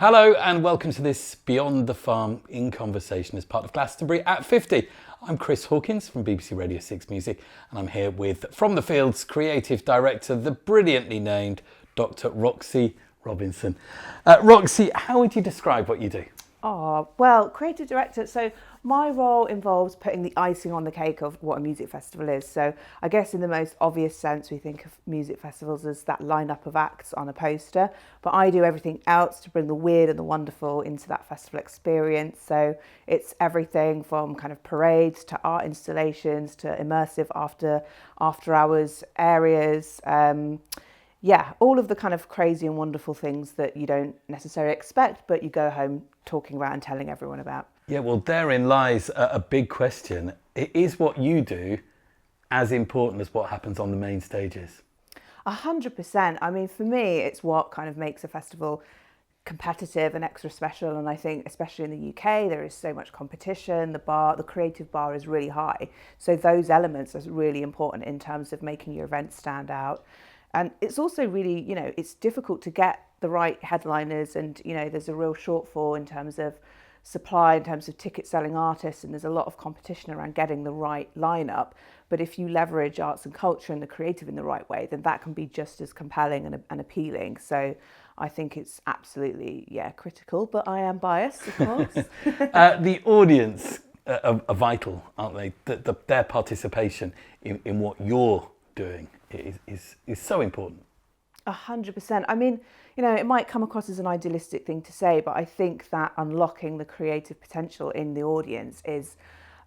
Hello and welcome to this Beyond the Farm in Conversation as part of Glastonbury at 50. I'm Chris Hawkins from BBC Radio 6 Music and I'm here with From the Fields creative director, the brilliantly named Dr. Roxy Robinson. Roxy, how would you describe what you do? Oh, well, creative director. So my role involves putting the icing on the cake of what a music festival is. So I guess in the most obvious sense, we think of music festivals as that lineup of acts on a poster. But I do everything else to bring the weird and the wonderful into that festival experience. So it's everything from kind of parades to art installations to immersive after hours areas. Yeah, all of the kind of crazy and wonderful things that you don't necessarily expect, but you go home talking about and telling everyone about. Yeah, well, therein lies a big question. Is what you do as important as what happens on the main stages? 100%. I mean, for me, it's what kind of makes a festival competitive and extra special. And I think, especially in the UK, there is so much competition. The creative bar is really high. So those elements are really important in terms of making your event stand out. And it's also really, it's difficult to get the right headliners and, there's a real shortfall in terms of supply, in terms of ticket selling artists, and there's a lot of competition around getting the right lineup. But if you leverage arts and culture and the creative in the right way, then that can be just as compelling and appealing. So I think it's absolutely, critical, but I am biased, of course. The audience are vital, aren't they? Their participation in what you're doing is so important. 100%. I mean, it might come across as an idealistic thing to say, but I think that unlocking the creative potential in the audience is,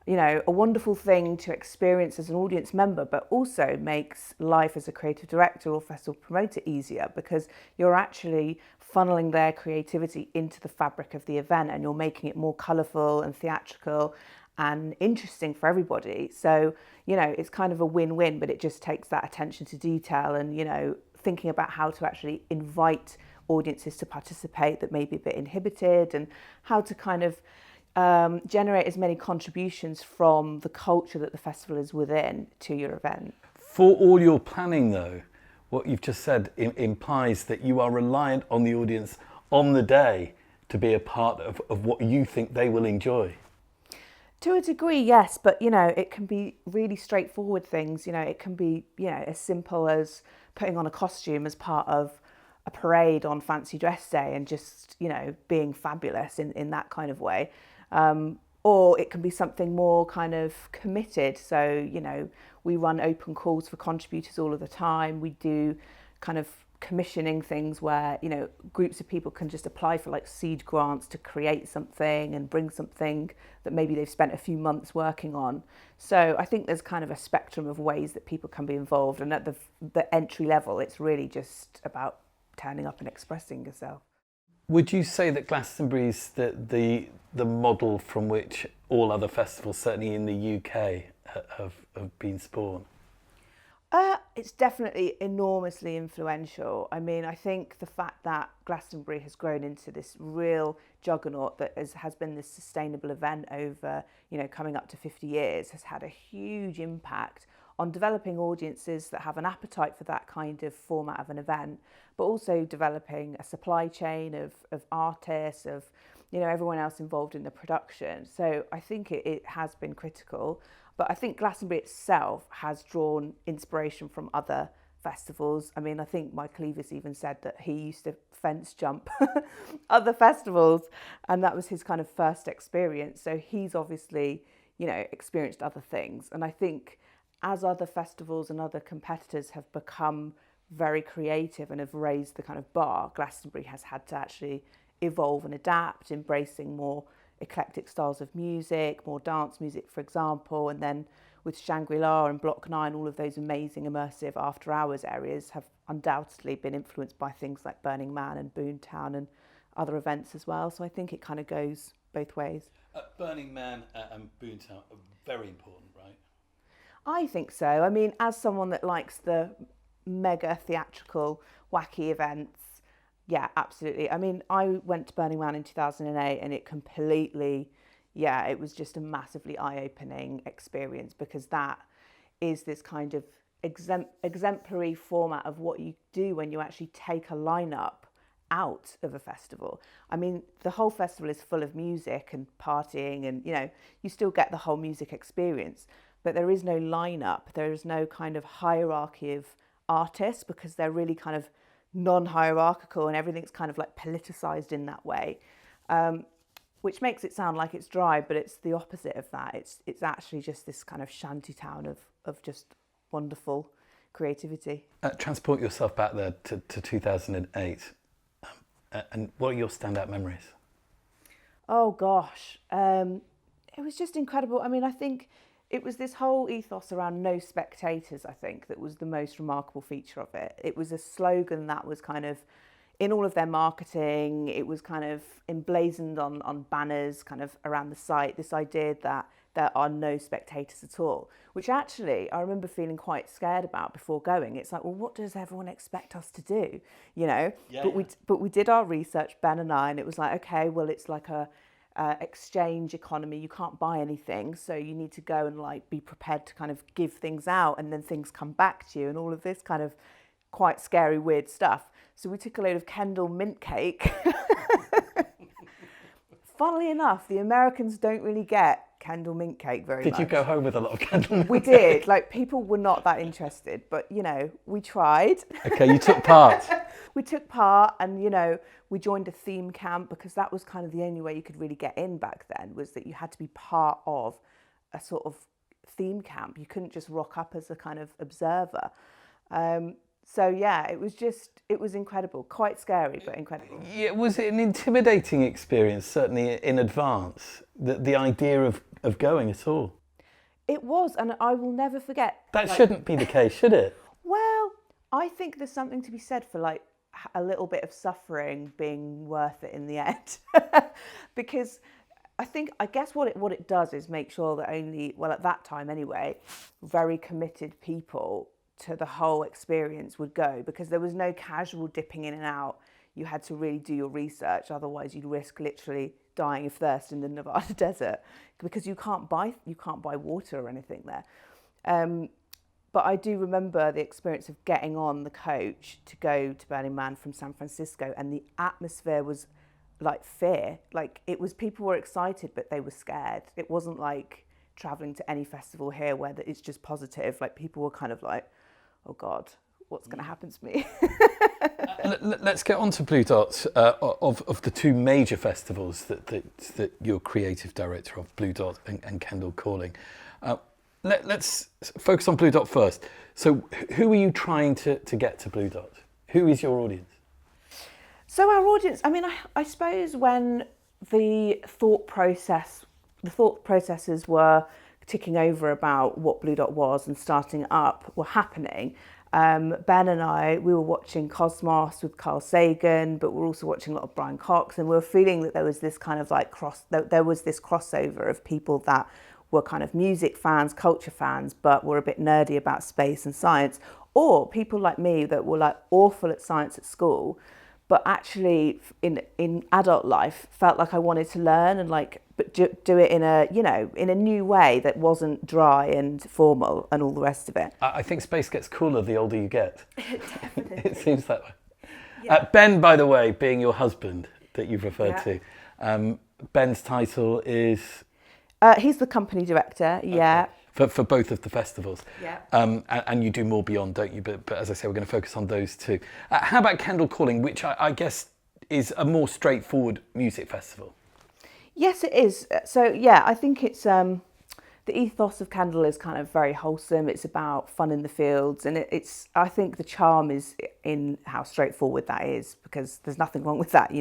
a wonderful thing to experience as an audience member, but also makes life as a creative director or festival promoter easier because you're actually funneling their creativity into the fabric of the event and you're making it more colourful and theatrical and interesting for everybody. So, it's kind of a win-win, but it just takes that attention to detail and, thinking about how to actually invite audiences to participate that may be a bit inhibited and how to kind of generate as many contributions from the culture that the festival is within to your event. For all your planning though, what you've just said implies that you are reliant on the audience on the day to be a part of what you think they will enjoy. To a degree, yes, but it can be really straightforward things. It can be as simple as putting on a costume as part of a parade on fancy dress day and just being fabulous in that kind of way. Or it can be something more kind of committed. So we run open calls for contributors all of the time. We do kind of commissioning things where groups of people can just apply for like seed grants to create something and bring something that maybe they've spent a few months working on. So I think there's kind of a spectrum of ways that people can be involved, and at the entry level it's really just about turning up and expressing yourself. Would you say that Glastonbury is the model from which all other festivals, certainly in the UK, have been spawned? It's definitely enormously influential. I mean, I think the fact that Glastonbury has grown into this real juggernaut that has been this sustainable event over, coming up to 50 years has had a huge impact on developing audiences that have an appetite for that kind of format of an event, but also developing a supply chain of artists, of everyone else involved in the production. So I think it has been critical. But I think Glastonbury itself has drawn inspiration from other festivals. I mean, I think Mike Leavis even said that he used to fence jump other festivals, and that was his kind of first experience. So he's obviously, experienced other things. And I think as other festivals and other competitors have become very creative and have raised the kind of bar, Glastonbury has had to actually evolve and adapt, embracing more eclectic styles of music, more dance music, for example, and then with Shangri-La and Block 9, all of those amazing immersive after hours areas have undoubtedly been influenced by things like Burning Man and Boomtown and other events as well. So I think it kind of goes both ways. Burning Man and Boomtown are very important, right? I think so. I mean, as someone that likes the mega theatrical, wacky events, yeah, absolutely. I mean, I went to Burning Man in 2008 and it completely, it was just a massively eye-opening experience because that is this kind of exemplary format of what you do when you actually take a lineup out of a festival. I mean, the whole festival is full of music and partying, and you still get the whole music experience, but there is no lineup. There is no kind of hierarchy of artists, because they're really kind of non-hierarchical, and everything's kind of like politicized in that way, which makes it sound like it's dry, but it's the opposite of that. It's actually just this kind of shanty town of just wonderful creativity. Transport yourself back there to 2008, and what are your standout memories? Oh gosh, it was just incredible. I mean, I think it was this whole ethos around no spectators, I think, that was the most remarkable feature of it. It was a slogan that was kind of in all of their marketing. It was kind of emblazoned on banners kind of around the site, this idea that there are no spectators at all, which actually I remember feeling quite scared about before going. It's like, well, what does everyone expect us to do? But we did our research, Ben and I, and it was like, okay, well, it's like a exchange economy. You can't buy anything, so you need to go and like be prepared to kind of give things out, and then things come back to you, and all of this kind of quite scary, weird stuff. So we took a load of Kendal mint cake. Funnily enough, the Americans don't really get Kendal mint cake very much. Did you go home with a lot of Kendal mint cake? We did. Like, people were not that interested, but we tried. Okay, you took part. We took part, and we joined a theme camp, because that was kind of the only way you could really get in back then, was that you had to be part of a sort of theme camp. You couldn't just rock up as a kind of observer. So yeah, it was incredible. Quite scary, but incredible. Yeah, was it an intimidating experience, certainly in advance, the idea of going at all? It was, and I will never forget. That shouldn't be the case, should it? Well, I think there's something to be said for like a little bit of suffering being worth it in the end. Because I guess what it does is make sure that at that time anyway, very committed people to the whole experience would go, because there was no casual dipping in and out. You had to really do your research, otherwise you'd risk literally dying of thirst in the Nevada desert, because you can't buy water or anything there. But I do remember the experience of getting on the coach to go to Burning Man from San Francisco, and the atmosphere was like fear. Like, it was, people were excited, but they were scared. It wasn't like traveling to any festival here where it's just positive. Like, people were kind of like, oh God, what's going to happen to me? Let's get on to Blue Dot. Of the two major festivals that you're creative director of, Blue Dot and Kendal Calling. Let's focus on Blue Dot first. So who are you trying to get to Blue Dot? Who is your audience? So our audience, I mean, I suppose when the thought processes were ticking over about what Blue Dot was and starting up were happening, Ben and I, we were watching Cosmos with Carl Sagan, but we're also watching a lot of Brian Cox, and we were feeling that there was this kind of like there was this crossover of people that were kind of music fans, culture fans, but were a bit nerdy about space and science, or people like me that were like awful at science at school, but actually in adult life felt like I wanted to learn and but do it in a new way that wasn't dry and formal and all the rest of it. I think space gets cooler the older you get. Definitely. It seems that way. Yeah. Ben, by the way, being your husband that you've referred Yeah. to, Ben's title is? He's the company director, yeah. Okay. For both of the festivals. Yeah. And you do more beyond, don't you? But as I say, we're going to focus on those two. How about Kendal Calling, which I guess is a more straightforward music festival? Yes, it is. So yeah, I think it's the ethos of Kendal is kind of very wholesome. It's about fun in the fields, and it's I think the charm is in how straightforward that is, because there's nothing wrong with that,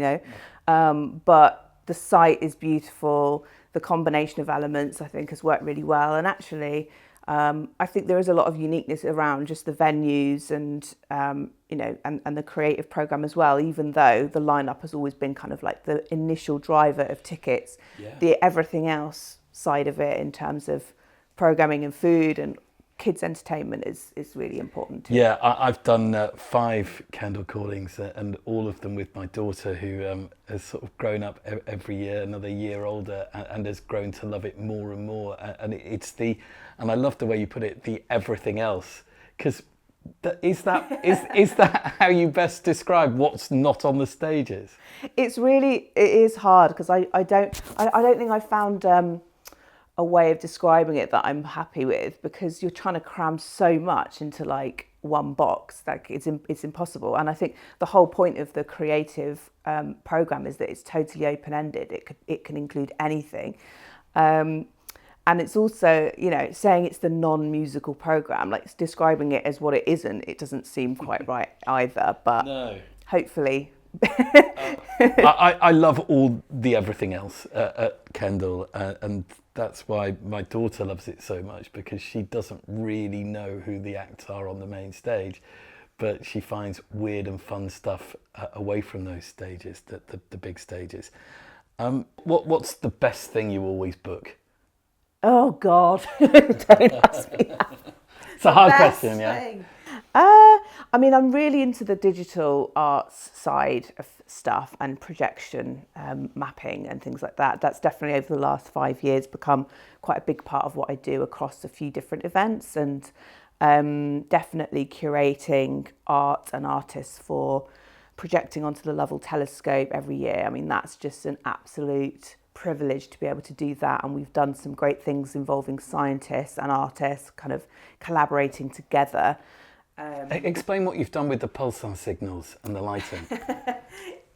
but the site is beautiful. The combination of elements, I think, has worked really well. And actually, I think there is a lot of uniqueness around just the venues and, and the creative program as well, even though the lineup has always been kind of like the initial driver of tickets. Yeah. The everything else side of it in terms of programming and food and kids' entertainment is really important too. Yeah, I've done 5 Kendal Callings, and all of them with my daughter, who has sort of grown up every year, another year older, and has grown to love it more and more. And I love the way you put it, the everything else, because Is that how you best describe what's not on the stages? It is hard because I don't think I found a way of describing it that I'm happy with, because you're trying to cram so much into like one box. Like it's impossible. And I think the whole point of the creative program is that it's totally open-ended. It can include anything. And it's also, saying it's the non-musical program, like describing it as what it isn't, it doesn't seem quite right either. But no. Hopefully. I love all the everything else at Kendall, and that's why my daughter loves it so much, because she doesn't really know who the acts are on the main stage, but she finds weird and fun stuff away from those stages, the big stages. What's the best thing you always book? Oh God, don't ask me that. It's a hard question, yeah. I mean, I'm really into the digital arts side of stuff and projection mapping and things like that. That's definitely over the last 5 years become quite a big part of what I do across a few different events, and definitely curating art and artists for projecting onto the Lovell Telescope every year. I mean, that's just an absolute privilege to be able to do that, and we've done some great things involving scientists and artists kind of collaborating together. Explain what you've done with the pulsar signals and the lighting.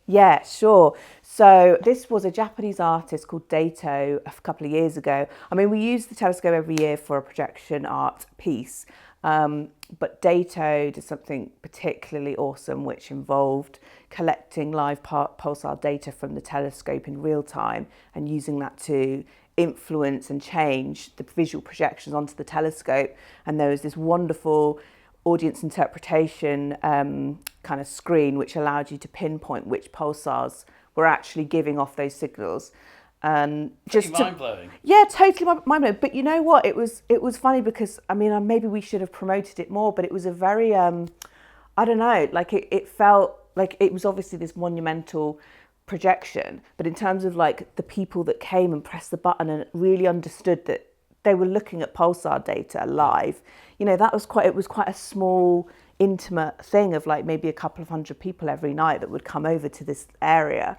Yeah, sure. So this was a Japanese artist called Dato a couple of years ago. I mean, we use the telescope every year for a projection art piece, but Dato did something particularly awesome, which involved collecting live pulsar data from the telescope in real time and using that to influence and change the visual projections onto the telescope. And there was this wonderful audience interpretation kind of screen which allowed you to pinpoint which pulsars were actually giving off those signals. And just mind-blowing. Yeah, totally mind-blowing. But you know what? It was funny because, I mean, maybe we should have promoted it more, but it was a very, I don't know, like it felt like it was obviously this monumental projection, but in terms of like the people that came and pressed the button and really understood that they were looking at pulsar data live, that was quite a small, intimate thing of like maybe a couple of hundred people every night that would come over to this area.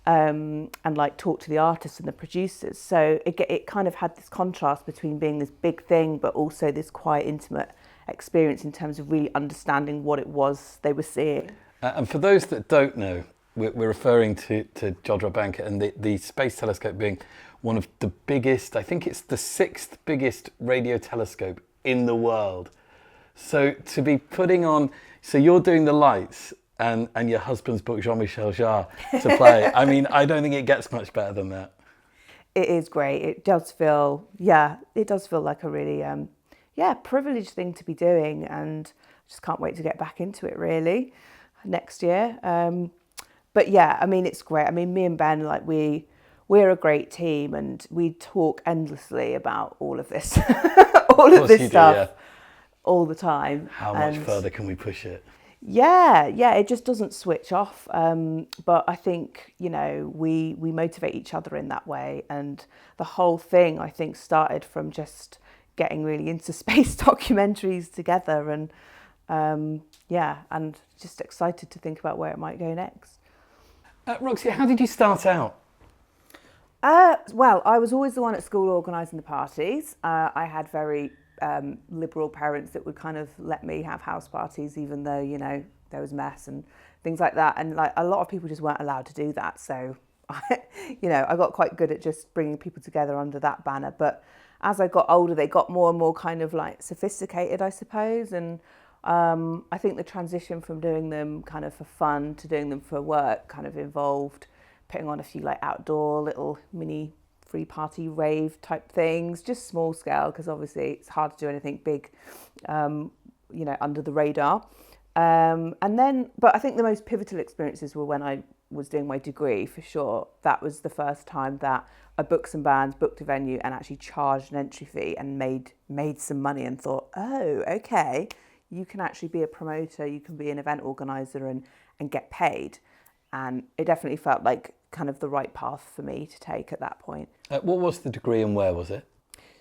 And like talk to the artists and the producers. So it kind of had this contrast between being this big thing, but also this quite intimate experience in terms of really understanding what it was they were seeing. And for those that don't know, we're referring to Jodrell Banker and the Space Telescope being one of the biggest, I think it's the 6th biggest radio telescope in the world. So to be putting on, so you're doing the lights, and your husband's booked Jean-Michel Jarre to play. I mean, I don't think it gets much better than that. It is great. It does feel like a really, privileged thing to be doing, and I just can't wait to get back into it really next year. But yeah, I mean, it's great. I mean, me and Ben, like we're a great team, and we talk endlessly about all of this, all of this stuff, all the time. How much further can we push it? Yeah, it just doesn't switch off. But I think, we motivate each other in that way. And the whole thing, I think, started from just getting really into space documentaries together. And and just excited to think about where it might go next. Roxy, how did you start out? Well, I was always the one at school organising the parties. I had very liberal parents that would kind of let me have house parties, even though there was mess and things like that, and like a lot of people just weren't allowed to do that. So I got quite good at just bringing people together under that banner. But as I got older, they got more and more kind of like sophisticated, I suppose. And I think the transition from doing them kind of for fun to doing them for work kind of involved putting on a few like outdoor little mini free party rave type things, just small scale, because obviously it's hard to do anything big, under the radar. But I think the most pivotal experiences were when I was doing my degree, for sure. That was the first time that I booked some bands, booked a venue, and actually charged an entry fee and made some money, and thought, oh, okay, you can actually be a promoter, you can be an event organizer and get paid. And it definitely felt like kind of the right path for me to take at that point. What was the degree and where was it?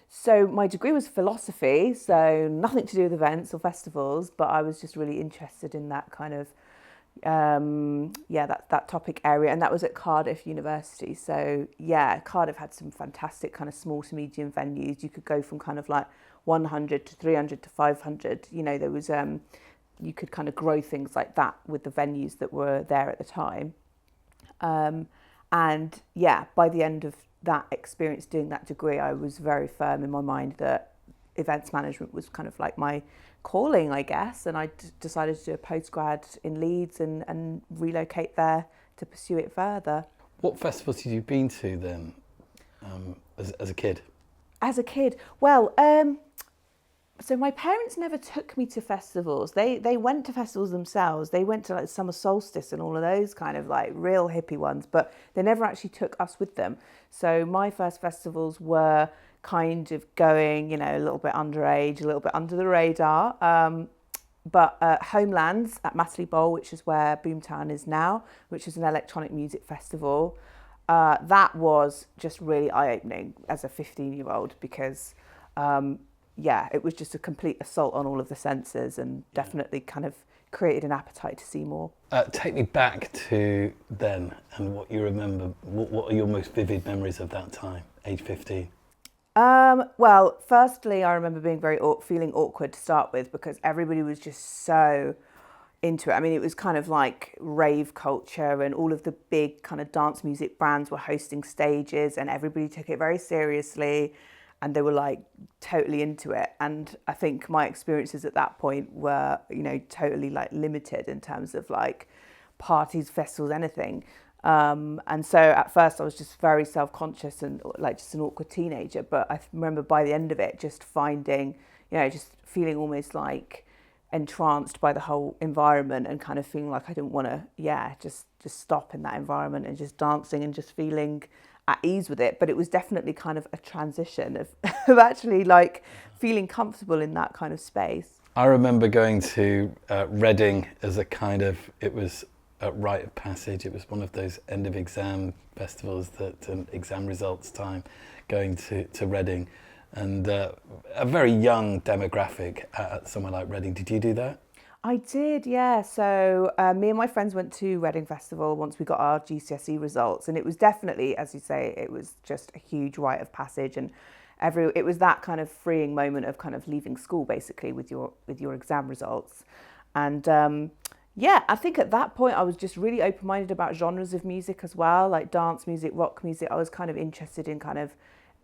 So my degree was philosophy, so nothing to do with events or festivals, but I was just really interested in that kind of, that topic area. And that was at Cardiff University. So yeah, Cardiff had some fantastic kind of small to medium venues. You could go from kind of like 100 to 300 to 500. You know, there was, you could kind of grow things like that with the venues that were there at the time. And yeah, by the end of that experience doing that degree, I was very firm in my mind that events management was kind of like my calling, I guess. And I decided to do a postgrad in Leeds and relocate there to pursue it further. What festivals have you been to then, as a kid? As a kid, well, so my parents never took me to festivals. They went to festivals themselves. They went to like Summer Solstice and all of those kind of like real hippie ones, but they never actually took us with them. So my first festivals were kind of going, you know, a little bit underage, a little bit under the radar. But Homelands at Matterley Bowl, which is where Boomtown is now, which is an electronic music festival, that was just really eye-opening as a 15-year-old because it was just a complete assault on all of the senses and definitely kind of created an appetite to see more. Take me back to then and what you remember. What are your most vivid memories of that time, age 15? Well, firstly, I remember being feeling awkward to start with because everybody was just so into it. I mean, it was kind of like rave culture and all of the big kind of dance music brands were hosting stages and everybody took it very seriously. And they were like totally into it. And I think my experiences at that point were, you know, totally like limited in terms of like parties, festivals, anything. And so at first I was just very self-conscious and like just an awkward teenager. But I remember by the end of it, just finding, you know, just feeling almost like entranced by the whole environment and kind of feeling like I didn't want to, just stop in that environment and just dancing and just feeling at ease with it. But it was definitely kind of a transition of actually like feeling comfortable in that kind of space. I remember going to Reading as a kind of, it was a rite of passage. It was one of those end of exam festivals that exam results time, going to Reading, and a very young demographic at somewhere like Reading. Did you do that? I did, yeah. So me and my friends went to Reading Festival once we got our GCSE results, and it was definitely, as you say, it was just a huge rite of passage, and it was that kind of freeing moment of kind of leaving school basically with your exam results, and I think at that point I was just really open-minded about genres of music as well, like dance music, rock music. I was kind of interested in kind of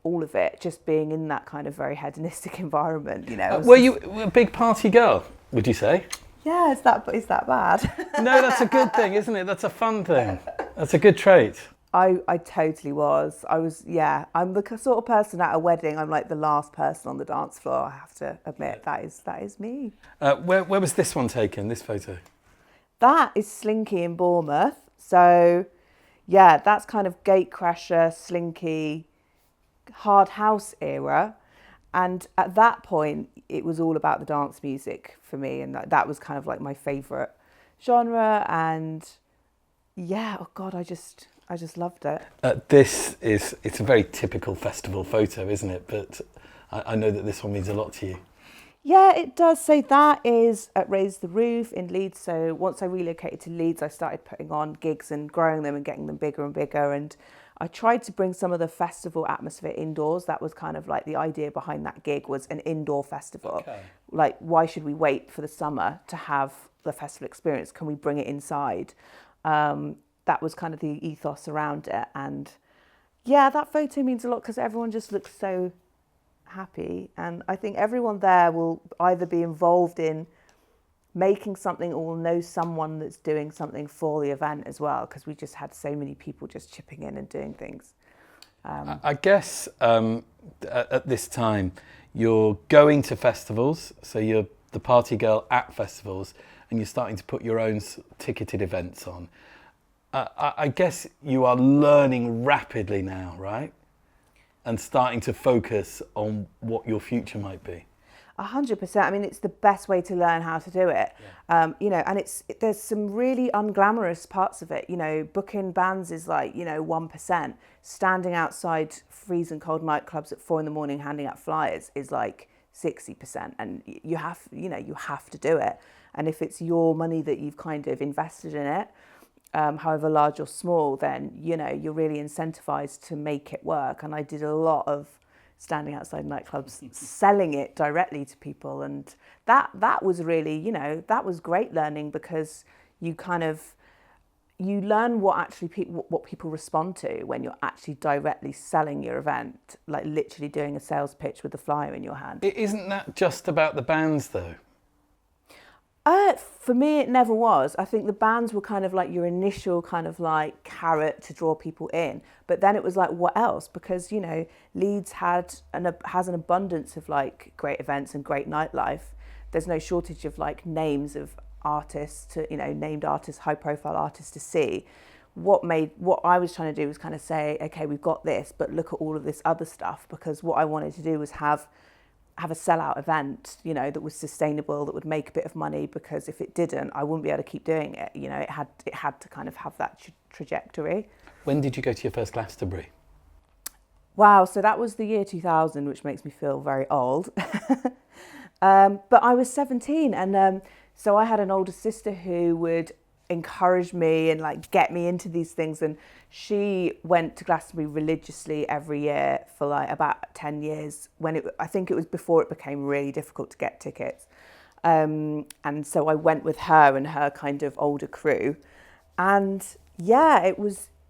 all of it, just being in that kind of very hedonistic environment, you know. Were you a big party girl, would you say? Yeah, is that bad? No, that's a good thing, isn't it? That's a fun thing. That's a good trait. I totally was. I'm the sort of person at a wedding, I'm like the last person on the dance floor, I have to admit. That is me. Where was this one taken, this photo? That is Slinky in Bournemouth. So, yeah, that's kind of Gatecrasher, Slinky, hard house era. And at that point, it was all about the dance music for me. And that was kind of like my favourite genre. And yeah, oh God, I just loved it. It's a very typical festival photo, isn't it? But I know that this one means a lot to you. Yeah, it does. So that is at Raise the Roof in Leeds. So once I relocated to Leeds, I started putting on gigs and growing them and getting them bigger and bigger. And I tried to bring some of the festival atmosphere indoors. That was kind of like the idea behind that gig, was an indoor festival. Okay. Like, why should we wait for the summer to have the festival experience? Can we bring it inside? That was kind of the ethos around it. And yeah, that photo means a lot because everyone just looks so happy. And I think everyone there will either be involved in making something or will know someone that's doing something for the event as well, because we just had so many people just chipping in and doing things. I guess at this time you're going to festivals, so you're the party girl at festivals, and you're starting to put your own ticketed events on. I guess you are learning rapidly now, right? And starting to focus on what your future might be. 100%. I mean, it's the best way to learn how to do it. You know, and there's some really unglamorous parts of it. You know, booking bands is like, you know, 1%. Standing outside freezing cold nightclubs at 4 a.m. handing out flyers is like 60%. And you have to do it. And if it's your money that you've kind of invested in it, however large or small, then, you know, you're really incentivized to make it work. And I did a lot of standing outside nightclubs, selling it directly to people. And that was really, you know, that was great learning, because you learn what people respond to when you're actually directly selling your event, like literally doing a sales pitch with a flyer in your hand. Isn't that just about the bands though? For me, it never was. I think the bands were kind of like your initial kind of like carrot to draw people in. But then it was like, what else? Because, you know, Leeds has an abundance of like great events and great nightlife. There's no shortage of like names of artists, named artists, high profile artists to see. What I was trying to do was kind of say, okay, we've got this, but look at all of this other stuff. Because what I wanted to do was have a sellout event, you know, that was sustainable, that would make a bit of money, because if it didn't, I wouldn't be able to keep doing it. You know, it had to kind of have that trajectory. When did you go to your first Glastonbury? Wow, so that was the year 2000, which makes me feel very old. But I was 17, and so I had an older sister who would encourage me and like get me into these things, and she went to Glastonbury religiously every year for like about 10 years, I think it was before it became really difficult to get tickets, and so I went with her and her kind of older crew, and yeah,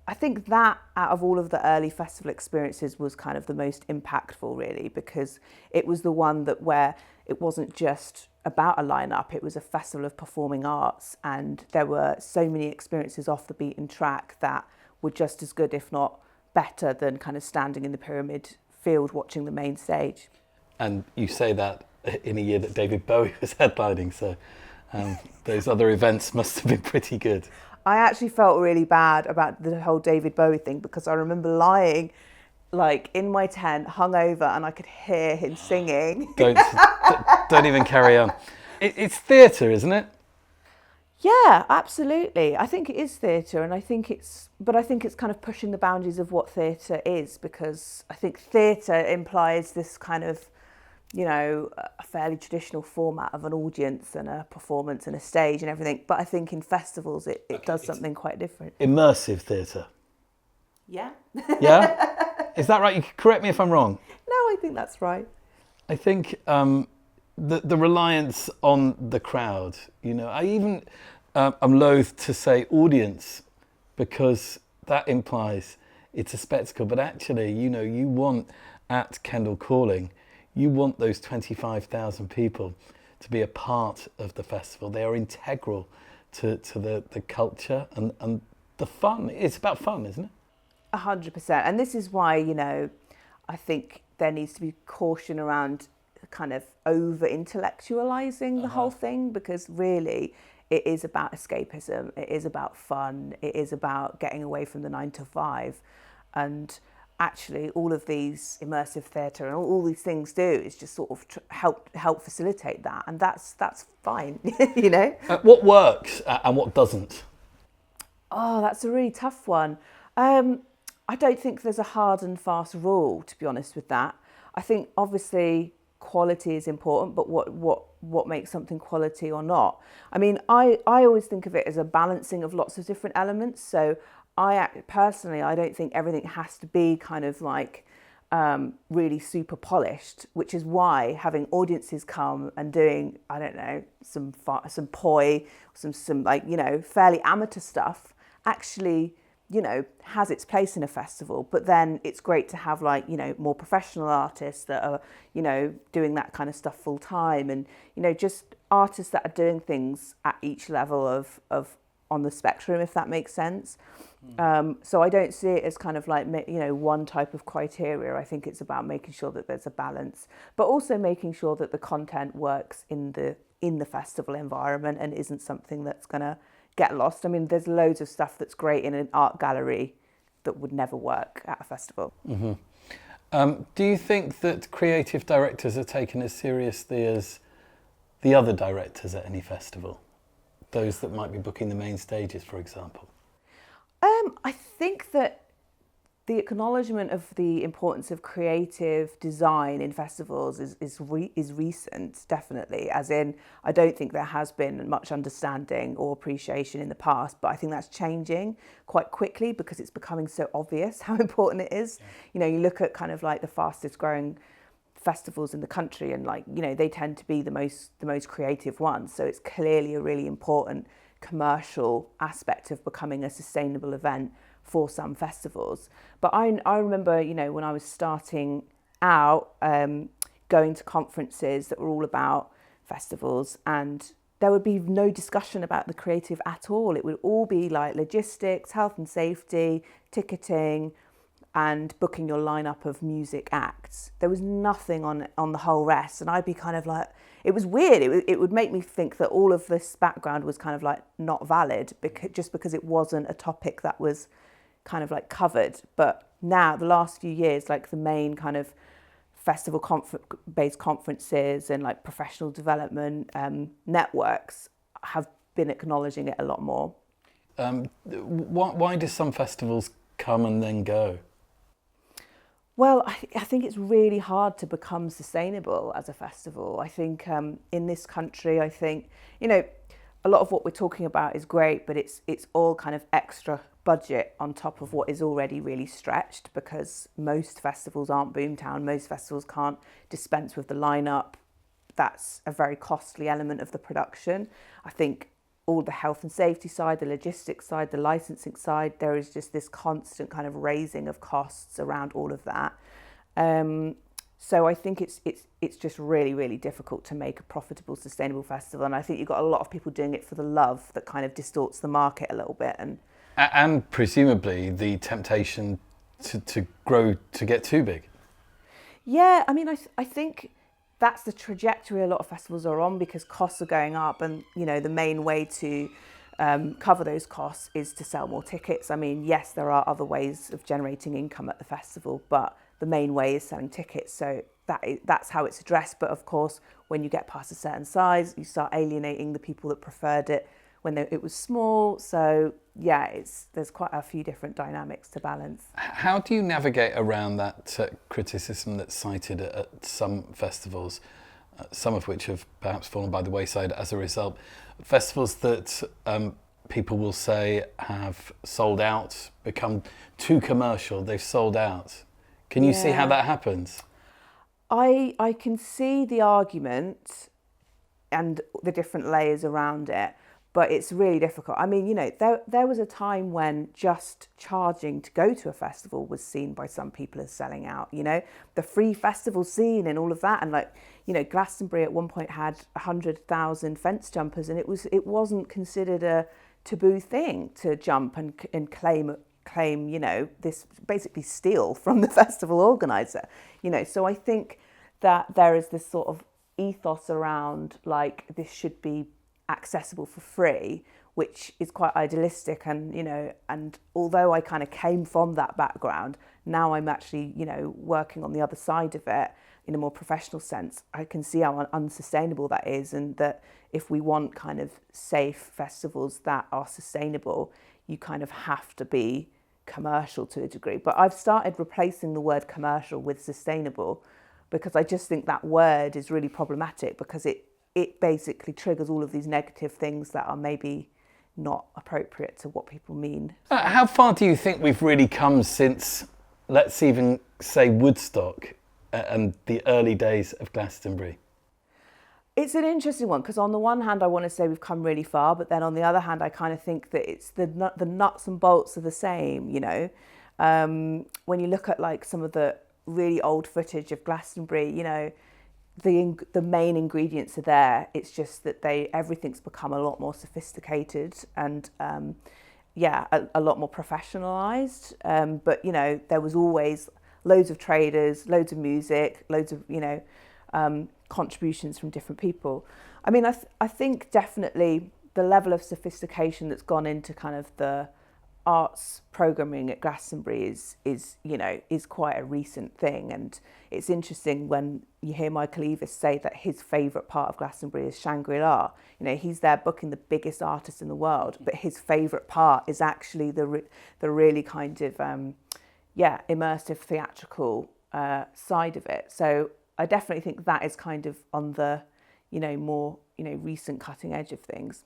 I think that out of all of the early festival experiences was kind of the most impactful, really, because it was the one where it wasn't just about a lineup, it was a festival of performing arts, and there were so many experiences off the beaten track that were just as good, if not better, than kind of standing in the pyramid field watching the main stage. And you say that in a year that David Bowie was headlining, so those other events must have been pretty good. I actually felt really bad about the whole David Bowie thing, because I remember lying like in my tent, hungover, and I could hear him singing. Don't even carry on. It's theatre, isn't it? Yeah, absolutely. I think it is theatre, and I think it's kind of pushing the boundaries of what theatre is, because I think theatre implies this kind of, you know, a fairly traditional format of an audience and a performance and a stage and everything. But I think in festivals it does something quite different. Immersive theatre. Yeah. Yeah? Is that right? You can correct me if I'm wrong. No, I think that's right. I think the reliance on the crowd, you know, I'm loath to say audience, because that implies it's a spectacle. But actually, you know, you want at Kendal Calling, you want those 25,000 people to be a part of the festival. They are integral to the culture and the fun. It's about fun, isn't it? 100%. And this is why, you know, I think there needs to be caution around kind of over-intellectualizing the whole thing, because really it is about escapism, it is about fun, it is about getting away from the 9 to 5. And actually all of these immersive theatre and all these things do is just sort of help facilitate that, and that's fine. You know, what works and what doesn't? Oh, that's a really tough one. I don't think there's a hard and fast rule, to be honest with that. I think obviously quality is important, but what makes something quality or not? I mean, I always think of it as a balancing of lots of different elements. So I don't think everything has to be kind of like really super polished, which is why having audiences come and doing, I don't know, some poi, some like, you know, fairly amateur stuff actually, you know, has its place in a festival. But then it's great to have, like, you know, more professional artists that are, you know, doing that kind of stuff full time, and, you know, just artists that are doing things at each level of on the spectrum, if that makes sense. So I don't see it as kind of like, you know, one type of criteria. I think it's about making sure that there's a balance, but also making sure that the content works in the festival environment and isn't something that's going to get lost. I mean, there's loads of stuff that's great in an art gallery that would never work at a festival. Mm-hmm. Do you think that creative directors are taken as seriously as the other directors at any festival? Those that might be booking the main stages, for example? I think that the acknowledgement of the importance of creative design in festivals is recent, definitely. As in, I don't think there has been much understanding or appreciation in the past, but I think that's changing quite quickly because it's becoming so obvious how important it is. Yeah. You know, you look at kind of like the fastest growing festivals in the country, and like, you know, they tend to be the most creative ones. So it's clearly a really important commercial aspect of becoming a sustainable event for some festivals. But I remember, you know, when I was starting out, going to conferences that were all about festivals, and there would be no discussion about the creative at all. It would all be like logistics, health and safety, ticketing, and booking your lineup of music acts. There was nothing on the whole rest, and I'd be kind of like, it was weird. It would make me think that all of this background was kind of like not valid because it wasn't a topic that was kind of like covered. But now, the last few years, like the main kind of festival based conferences and like professional development networks have been acknowledging it a lot more. Why do some festivals come and then go? Well, I think it's really hard to become sustainable as a festival. I think in this country, I think, you know, a lot of what we're talking about is great, but it's all kind of extra budget on top of what is already really stretched, because most festivals aren't Boomtown. Most festivals can't dispense with the lineup. That's a very costly element of the production. I think all the health and safety side, the logistics side, the licensing side, there is just this constant kind of raising of costs around all of that. So I think it's just really, really difficult to make a profitable, sustainable festival. And I think you've got a lot of people doing it for the love that kind of distorts the market a little bit. And presumably the temptation to grow, to get too big. Yeah, I mean, I think that's the trajectory a lot of festivals are on, because costs are going up, and, you know, the main way to cover those costs is to sell more tickets. I mean, yes, there are other ways of generating income at the festival, but the main way is selling tickets. So that's how it's addressed. But of course, when you get past a certain size, you start alienating the people that preferred it when it was small. So yeah, there's quite a few different dynamics to balance. How do you navigate around that criticism that's cited at some festivals, some of which have perhaps fallen by the wayside as a result? Festivals that people will say have sold out, become too commercial, they've sold out. Can you see how that happens? I can see the argument and the different layers around it, but it's really difficult. I mean, you know, there was a time when just charging to go to a festival was seen by some people as selling out, you know, the free festival scene and all of that. And like, you know, Glastonbury at one point had 100,000 fence jumpers, and it wasn't considered a taboo thing to jump and claim, you know, this basically steal from the festival organizer, you know. So I think that there is this sort of ethos around like this should be accessible for free, which is quite idealistic. And, you know, and although I kind of came from that background, now I'm actually, you know, working on the other side of it in a more professional sense. I can see how unsustainable that is, and that if we want kind of safe festivals that are sustainable, you kind of have to be commercial to a degree. But I've started replacing the word commercial with sustainable, because I just think that word is really problematic, because it basically triggers all of these negative things that are maybe not appropriate to what people mean. How far do you think we've really come since, let's even say, Woodstock and the early days of Glastonbury? It's an interesting one, because on the one hand, I want to say we've come really far, but then on the other hand, I kind of think that it's the nuts and bolts are the same, you know. When you look at like some of the really old footage of Glastonbury, you know, the main ingredients are there. It's just that everything's become a lot more sophisticated and a lot more professionalised. But, you know, there was always loads of traders, loads of music, loads of, you know, contributions from different people. I mean, I think definitely the level of sophistication that's gone into kind of the arts programming at Glastonbury is quite a recent thing, and it's interesting when you hear Michael Eavis say that his favourite part of Glastonbury is Shangri-La. He's there booking the biggest artists in the world, but his favourite part is actually the really kind of immersive theatrical side of it. So I definitely think that is kind of on the more recent cutting edge of things.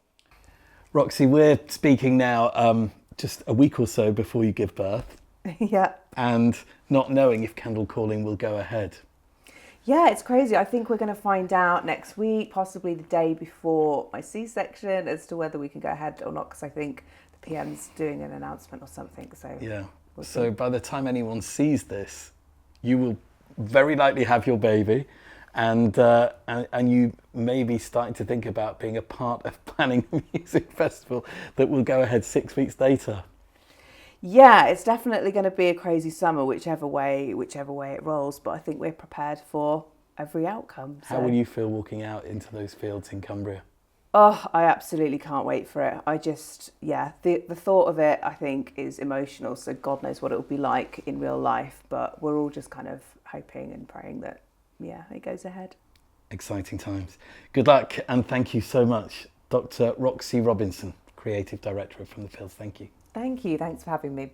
Roxy, we're speaking now just a week or so before you give birth. Yeah. And not knowing if Candle Calling will go ahead. Yeah, it's crazy. I think we're going to find out next week, possibly the day before my C-section, as to whether we can go ahead or not, because I think the PM's doing an announcement or something. So yeah. We'll so by the time anyone sees this, you will very likely have your baby, and you may be starting to think about being a part of planning a music festival that will go ahead 6 weeks later. Yeah, it's definitely going to be a crazy summer, whichever way it rolls. But I think we're prepared for every outcome. How will you feel walking out into those fields in Cumbria? Oh, I absolutely can't wait for it. The thought of it, I think, is emotional. So God knows what it will be like in real life. But we're all just kind of hoping and praying that, it goes ahead. Exciting times. Good luck, and thank you so much, Dr. Roxy Robinson, Creative Director of From the Fields. Thank you. Thank you. Thanks for having me.